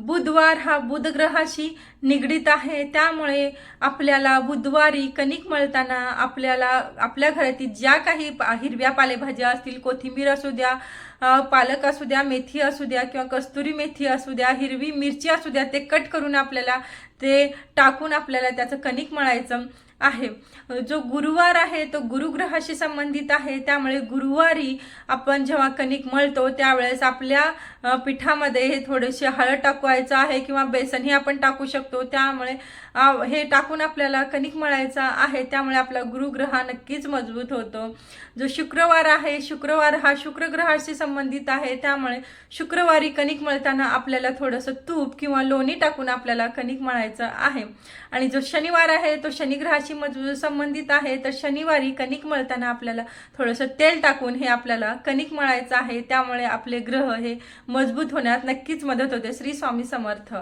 बुधवार हा बुध ग्रहाशी निगडीत आहे, त्यामुळे आपल्याला बुधवारी कणिक मळताना आपल्याला आपल्या घरातील ज्या काही हिरव्या पालेभाज्या असतील, कोथिंबीर असू द्या, पालक असू द्या, मेथी असू द्या किंवा कस्तुरी मेथी असू द्या, हिरवी मिरची असू द्या, ते कट करून आपल्याला ते टाकून आपल्याला त्याचं कणिक मळायचं आहे। जो गुरुवार आहे तो गुरुग्रहाशी संबंधित आहे, त्यामुळे गुरुवारी आपण जेव्हा कणिक मळतो त्यावेळेस आपल्या पिठामध्ये हे थोडेसे हळद टाकवायचं आहे किंवा बेसनही आपण टाकू शकतो, त्यामुळे हे टाकून आपल्याला कणिक मळायचा आहे, त्यामुळे आपला गुरुग्रह नक्कीच मजबूत होतो। जो शुक्रवार आहे, शुक्रवार हा शुक्रग्रहाशी संबंधित आहे, त्यामुळे शुक्रवारी कणिक मळताना आपल्याला थोडंसं तूप किंवा लोणी टाकून आपल्याला कणिक मळायचं आहे। आणि जो शनिवार आहे तो शनिग्रहाशी मजबूत संबंधित आहे, तर शनिवारी कणिक मळताना आपल्याला थोडंसं तेल टाकून हे आपल्याला कणिक मळायचं आहे, त्यामुळे आपले ग्रह हे मजबूत होण्यात नक्कीच मदत होते। श्री स्वामी समर्थ।